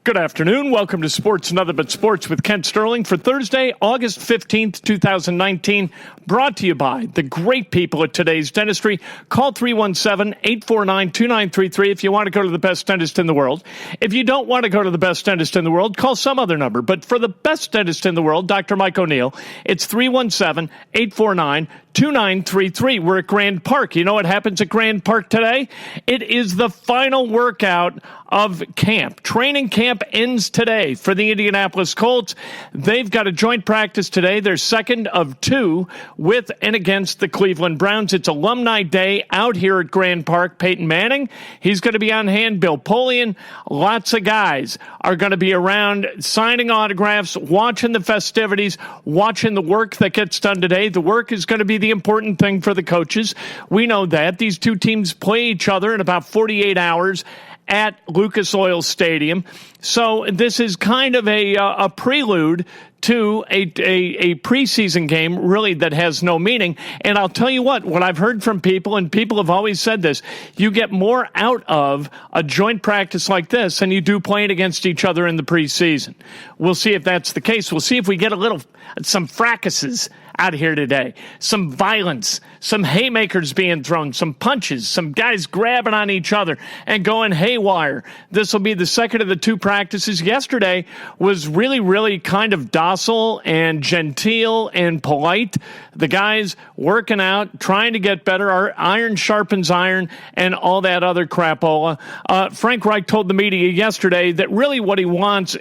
Good afternoon. Welcome to Sports Nothing But Sports with Kent Sterling for Thursday, August 15th, 2019. Brought to you by the great people at Today's Dentistry. Call 317-849-2933 if you want to go to the best dentist in the world. If you don't want to go to the best dentist in the world, call some other number. But for the best dentist in the world, Dr. Mike O'Neill, it's 317-849-2933. We're at Grand Park. You know what happens at Grand Park today? It is the final workout of camp. Training camp ends today for the Indianapolis Colts. They've got a joint practice today. They're second of two with and against the Cleveland Browns. It's Alumni Day out here at Grand Park. Peyton Manning, he's going to be on hand. Bill Polian, lots of guys are going to be around signing autographs, watching the festivities, watching the work that gets done today. The work is going to be the important thing for the coaches. We know that. These two teams play each other in about 48 hours at Lucas Oil Stadium. So this is kind of a prelude to a preseason game, really, that has no meaning. And I'll tell you what I've heard from people, and people have always said this, you get more out of a joint practice like this than you do playing against each other in the preseason. We'll see if that's the case. We'll see if we get some fracases out here today, some violence, some haymakers being thrown, some punches, some guys grabbing on each other and going haywire. This will be the second of the two practices. Yesterday was really, really kind of docile and genteel and polite. The guys working out, trying to get better. Our iron sharpens iron and all that other crapola. Frank Reich told the media yesterday that really what he wants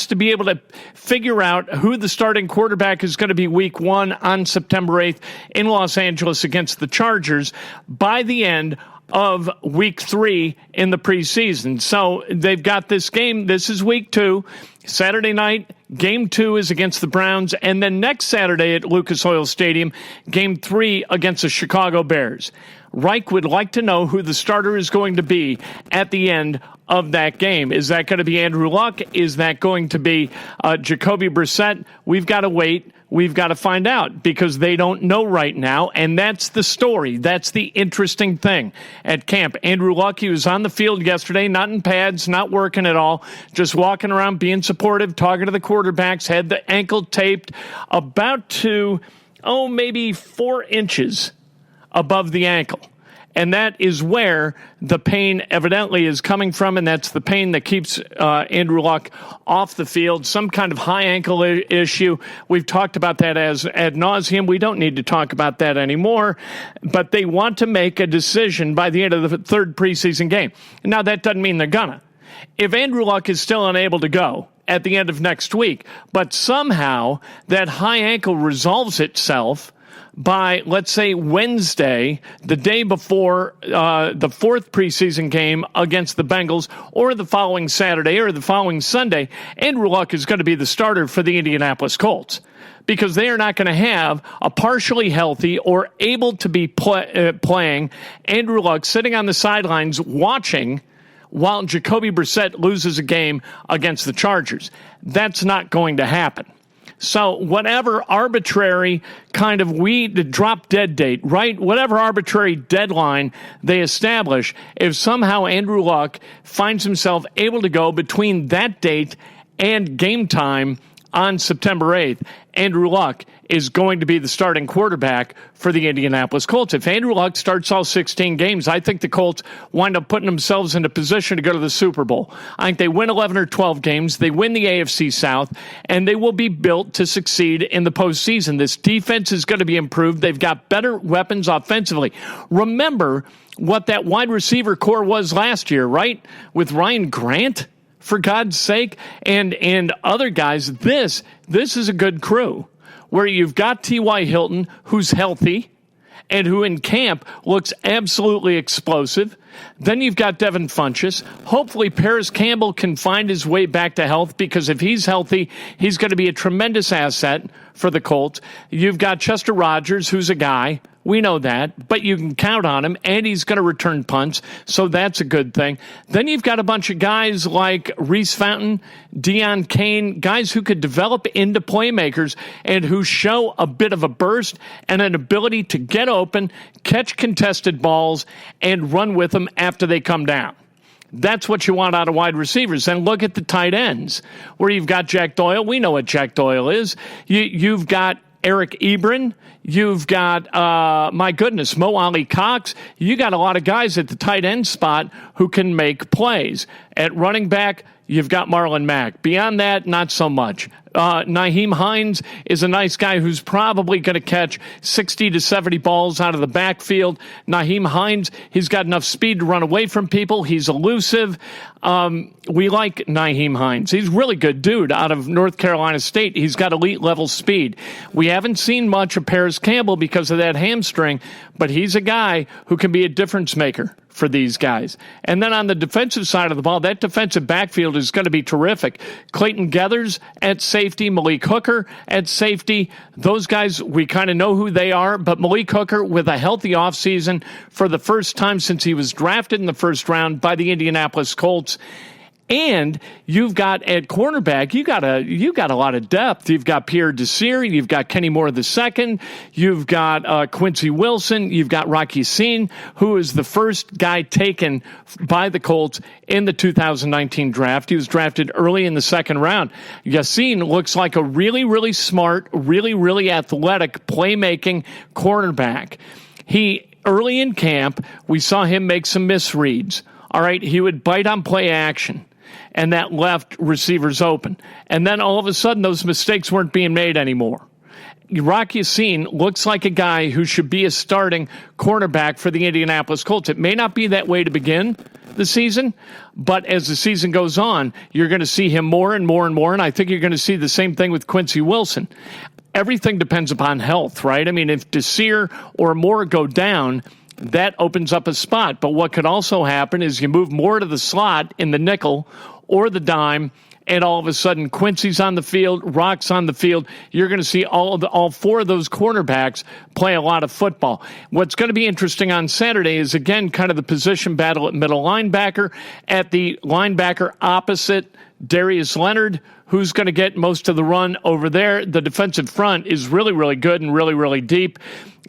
to be able to figure out who the starting quarterback is going to be week one on September 8th in Los Angeles against the Chargers by the end of week 3 in the preseason. So they've got this game. This is week 2. Saturday night, game 2 is against the Browns. And then next Saturday at Lucas Oil Stadium, game 3 against the Chicago Bears. Reich would like to know who the starter is going to be at the end of that game. Is that going to be Andrew Luck? Is that going to be Jacoby Brissett? We've got to wait. We've got to find out because they don't know right now, and that's the story. That's the interesting thing at camp. Andrew Luck, he was on the field yesterday, not in pads, not working at all, just walking around, being supportive, talking to the quarterbacks, had the ankle taped about to, maybe 4 inches above the ankle. And that is where the pain evidently is coming from, and that's the pain that keeps Andrew Luck off the field, some kind of high ankle issue. We've talked about that as ad nauseum. We don't need to talk about that anymore, but they want to make a decision by the end of the third preseason game. Now, that doesn't mean they're gonna. If Andrew Luck is still unable to go at the end of next week, but somehow that high ankle resolves itself by, let's say, Wednesday, the day before the fourth preseason game against the Bengals, or the following Saturday or the following Sunday, Andrew Luck is going to be the starter for the Indianapolis Colts because they are not going to have a partially healthy or able to be playing Andrew Luck sitting on the sidelines watching while Jacoby Brissett loses a game against the Chargers. That's not going to happen. So whatever arbitrary kind of drop dead date, right? Whatever arbitrary deadline they establish, if somehow Andrew Luck finds himself able to go between that date and game time on September 8th, Andrew Luck is going to be the starting quarterback for the Indianapolis Colts. If Andrew Luck starts all 16 games, I think the Colts wind up putting themselves in a position to go to the Super Bowl. I think they win 11 or 12 games, they win the AFC South, and they will be built to succeed in the postseason. This defense is going to be improved. They've got better weapons offensively. Remember what that wide receiver core was last year, right? With Ryan Grant, for God's sake, and other guys. This is a good crew where you've got T.Y. Hilton, who's healthy and who in camp looks absolutely explosive. Then you've got Devin Funchess. Hopefully Paris Campbell can find his way back to health because if he's healthy, he's going to be a tremendous asset for the Colts. You've got Chester Rogers, who's a guy. We know that, but you can count on him, and he's going to return punts, so that's a good thing. Then you've got a bunch of guys like Reese Fountain, Deion Kane, guys who could develop into playmakers and who show a bit of a burst and an ability to get open, catch contested balls, and run with them after they come down. That's what you want out of wide receivers. And look at the tight ends, where you've got Jack Doyle. We know what Jack Doyle is. You've got Eric Ebron. You've got, my goodness, Mo Ali Cox. You got a lot of guys at the tight end spot who can make plays. At running back, you've got Marlon Mack. Beyond that, not so much. Nyheim Hines is a nice guy who's probably going to catch 60 to 70 balls out of the backfield. Nyheim Hines, he's got enough speed to run away from people. He's elusive. We like Nyheim Hines. He's a really good dude out of North Carolina State. He's got elite level speed. We haven't seen much of Paris Campbell because of that hamstring, but he's a guy who can be a difference maker for these guys. And then on the defensive side of the ball, that defensive backfield is going to be terrific. Clayton Geathers at safety, Malik Hooker at safety. Those guys, we kind of know who they are, but Malik Hooker with a healthy offseason for the first time since he was drafted in the first round by the Indianapolis Colts. And you've got at cornerback, you got a lot of depth. You've got Pierre Desir, you've got Kenny Moore II, you've got Quincy Wilson, you've got Rock Ya-Sin, who is the first guy taken by the Colts in the 2019 draft. He was drafted early in the second round. Ya-Sin looks like a really, really smart, really, really athletic playmaking cornerback. Early in camp, we saw him make some misreads. All right, he would bite on play action, and that left receivers open. And then all of a sudden, those mistakes weren't being made anymore. Rock Ya-Sin looks like a guy who should be a starting cornerback for the Indianapolis Colts. It may not be that way to begin the season, but as the season goes on, you're going to see him more and more and more, and I think you're going to see the same thing with Quincy Wilson. Everything depends upon health, right? I mean, if Desir or Moore go down, that opens up a spot. But what could also happen is you move more to the slot in the nickel or the dime, and all of a sudden Quincy's on the field, Rock's on the field. You're going to see all four of those cornerbacks play a lot of football. What's going to be interesting on Saturday is, again, kind of the position battle at middle linebacker. At the linebacker opposite Darius Leonard, who's going to get most of the run over there. The defensive front is really, really good and really, really deep.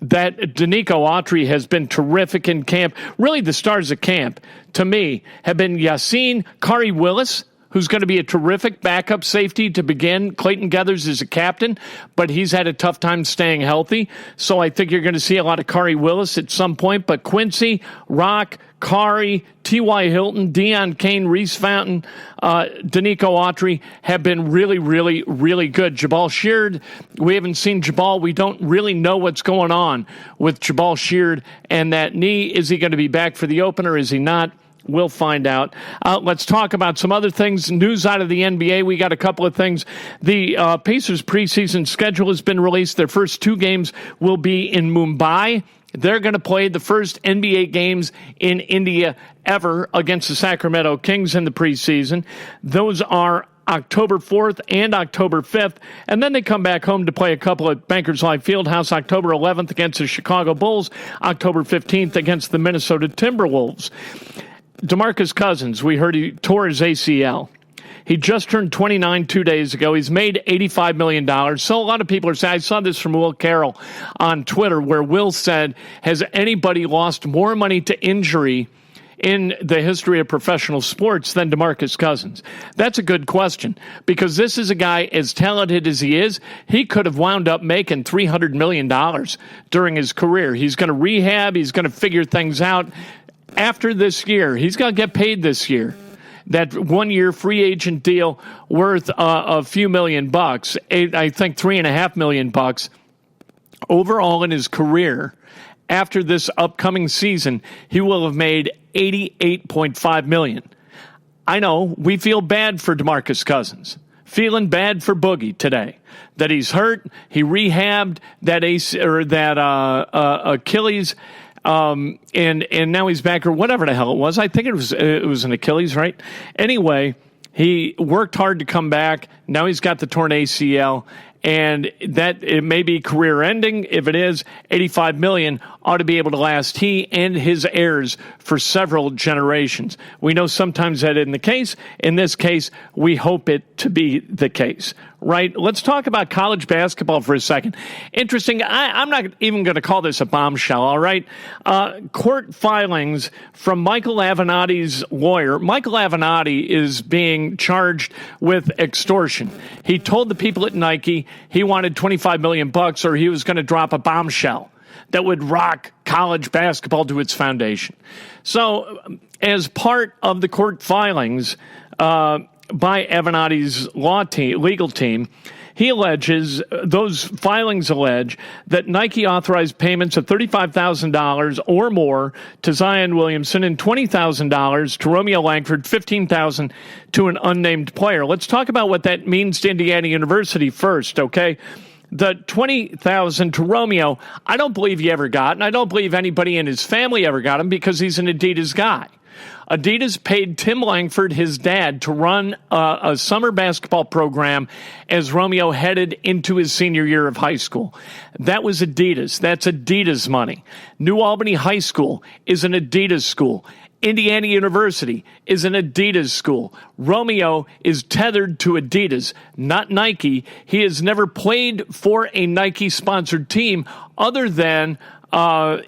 That Danico Autry has been terrific in camp. Really, the stars of camp, to me, have been Ya-Sin, Khari Willis, who's going to be a terrific backup safety to begin. Clayton Geathers is a captain, but he's had a tough time staying healthy. So I think you're going to see a lot of Khari Willis at some point. But Quincy, Rock, Khari, T.Y. Hilton, Deion Kane, Reese Fountain, Danico Autry have been really, really, really good. Jabal Sheard, we haven't seen Jabal. We don't really know what's going on with Jabal Sheard and that knee. Is he going to be back for the opener? Is he not? We'll find out. Let's talk about some other things. News out of the NBA. We got a couple of things. The Pacers preseason schedule has been released. Their first two games will be in Mumbai. They're going to play the first NBA games in India ever against the Sacramento Kings in the preseason. Those are October 4th and October 5th, and then they come back home to play a couple at Bankers Life Fieldhouse, October 11th against the Chicago Bulls, October 15th against the Minnesota Timberwolves. DeMarcus Cousins, we heard he tore his ACL. He just turned 29 2 days ago. He's made $85 million. So a lot of people are saying, I saw this from Will Carroll on Twitter, where Will said, has anybody lost more money to injury in the history of professional sports than DeMarcus Cousins? That's a good question, because this is a guy, as talented as he is, he could have wound up making $300 million during his career. He's going to rehab. He's going to figure things out. After this year, he's going to get paid this year. That 1 year free agent deal worth a few $1 million, I think $3.5 million overall in his career. After this upcoming season, he will have made $88.5 million. I know we feel bad for DeMarcus Cousins, feeling bad for Boogie today that he's hurt. He rehabbed that Achilles. And now he's back, or whatever the hell it was. I think it was an Achilles, right? Anyway, he worked hard to come back. Now he's got the torn ACL, and that it may be career ending. If it is, $85 million ought to be able to last he and his heirs for several generations. We know sometimes that isn't the case. In this case, we hope it to be the case. Right? Let's talk about college basketball for a second. Interesting. I'm not even going to call this a bombshell, all right? Court filings from Michael Avenatti's lawyer. Michael Avenatti is being charged with extortion. He told the people at Nike he wanted $25 million or he was going to drop a bombshell that would rock college basketball to its foundation. So as part of the court filings, by Avenatti's legal team, those filings allege that Nike authorized payments of $35,000 or more to Zion Williamson and $20,000 to Romeo Langford, $15,000 to an unnamed player. Let's talk about what that means to Indiana University first, okay? The $20,000 to Romeo, I don't believe he ever got, and I don't believe anybody in his family ever got him because he's an Adidas guy. Adidas paid Tim Langford, his dad, to run a summer basketball program as Romeo headed into his senior year of high school. That was Adidas. That's Adidas money. New Albany High School is an Adidas school. Indiana University is an Adidas school. Romeo is tethered to Adidas, not Nike. He has never played for a Nike-sponsored team other than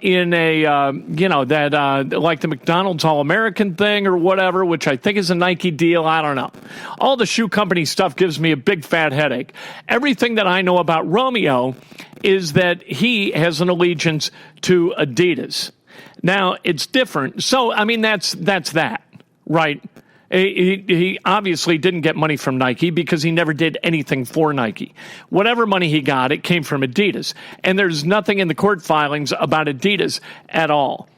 in a, like the McDonald's All-American thing or whatever, which I think is a Nike deal. I don't know. All the shoe company stuff gives me a big fat headache. Everything that I know about Romeo is that he has an allegiance to Adidas. Now, it's different. So, I mean, that's that, right? He obviously didn't get money from Nike because he never did anything for Nike. Whatever money he got, it came from Adidas. And there's nothing in the court filings about Adidas at all.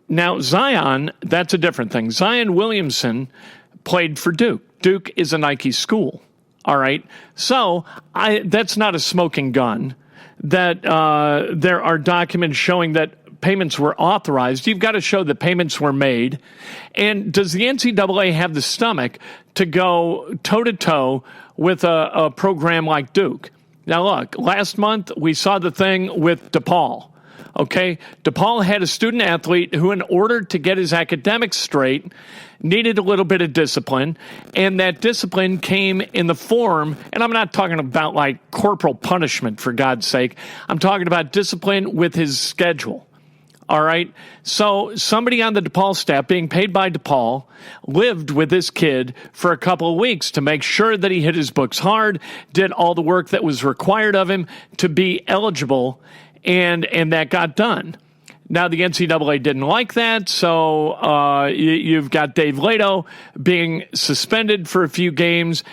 Now, Zion, that's a different thing. Zion Williamson played for Duke. Duke is a Nike school, all right? So that's not a smoking gun that there are documents showing that payments were authorized. You've got to show that payments were made. And does the NCAA have the stomach to go toe-to-toe with a program like Duke? Now, look, last month we saw the thing with DePaul. Okay, DePaul had a student athlete who, in order to get his academics straight, needed a little bit of discipline, and that discipline came in the form, and I'm not talking about like corporal punishment, for God's sake. I'm talking about discipline with his schedule. All right. So somebody on the DePaul staff being paid by DePaul lived with this kid for a couple of weeks to make sure that he hit his books hard, did all the work that was required of him to be eligible, and that got done. Now, the NCAA didn't like that, so you've got Dave Lato being suspended for a few games.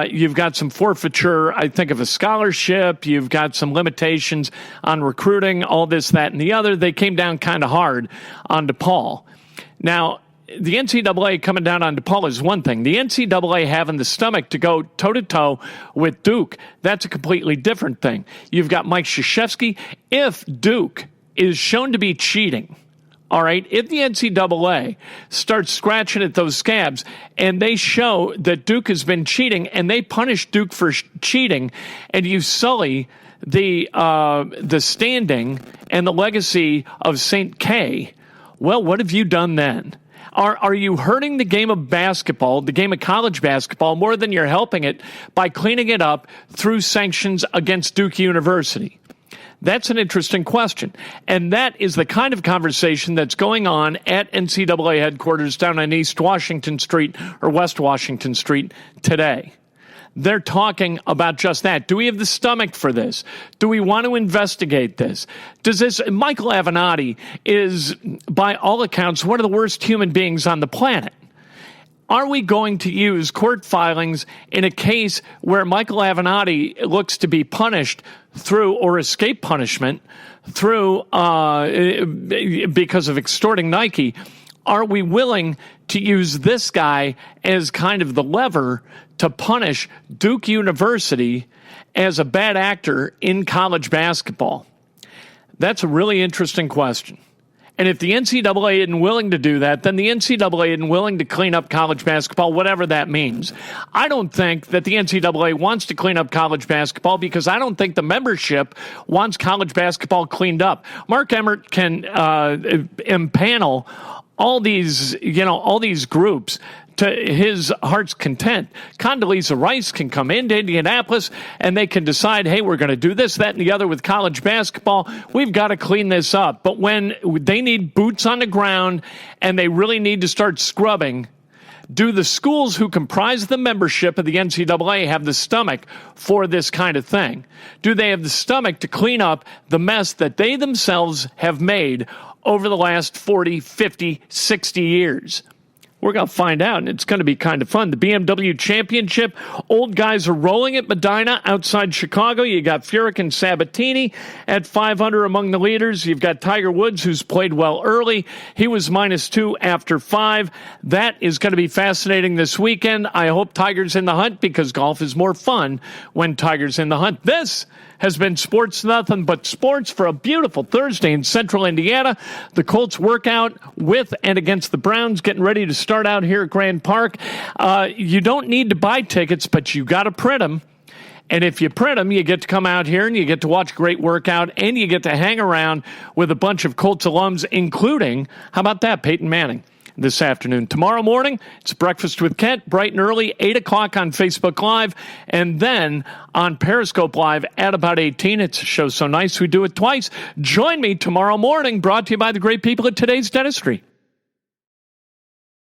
You've got some forfeiture, I think, of a scholarship. You've got some limitations on recruiting, all this, that, and the other. They came down kind of hard on DePaul. Now, the NCAA coming down on DePaul is one thing. The NCAA having the stomach to go toe-to-toe with Duke, that's a completely different thing. You've got Mike Krzyzewski. If Duke is shown to be cheating, all right, if the NCAA starts scratching at those scabs and they show that Duke has been cheating and they punish Duke for cheating, and you sully the standing and the legacy of St. K, well, what have you done then? Are you hurting the game of basketball, the game of college basketball, more than you're helping it by cleaning it up through sanctions against Duke University? That's an interesting question. And that is the kind of conversation that's going on at NCAA headquarters down on East Washington Street or West Washington Street today. They're talking about just that. Do we have the stomach for this? Do we want to investigate this? Michael Avenatti is, by all accounts, one of the worst human beings on the planet. Are we going to use court filings in a case where Michael Avenatti looks to be punished through or escape punishment through because of extorting Nike? Are we willing to use this guy as kind of the lever to punish Duke University as a bad actor in college basketball? That's a really interesting question. And if the NCAA isn't willing to do that, then the NCAA isn't willing to clean up college basketball, whatever that means. I don't think that the NCAA wants to clean up college basketball because I don't think the membership wants college basketball cleaned up. Mark Emmert can impanel all these groups to his heart's content. Condoleezza Rice can come into Indianapolis and they can decide, hey, we're going to do this, that, and the other with college basketball. We've got to clean this up. But when they need boots on the ground and they really need to start scrubbing, do the schools who comprise the membership of the NCAA have the stomach for this kind of thing? Do they have the stomach to clean up the mess that they themselves have made over the last 40, 50, 60 years? We're going to find out, and it's going to be kind of fun. The BMW Championship, old guys are rolling at Medina outside Chicago. You got Furyk and Sabatini at 500 among the leaders. You've got Tiger Woods, who's played well early. He was -2 after 5. That is going to be fascinating this weekend. I hope Tiger's in the hunt because golf is more fun when Tiger's in the hunt. This has been Sports Nothing But Sports for a beautiful Thursday in central Indiana. The Colts workout with and against the Browns getting ready to start out here at Grand Park. You don't need to buy tickets, but you got to print them. And if you print them, you get to come out here and you get to watch a great workout and you get to hang around with a bunch of Colts alums, including, how about that, Peyton Manning? This afternoon. Tomorrow morning, it's Breakfast with Kent, bright and early, 8 o'clock on Facebook Live, and then on Periscope Live at about 18. It's a show so nice we do it twice. Join me tomorrow morning, brought to you by the great people at Today's Dentistry.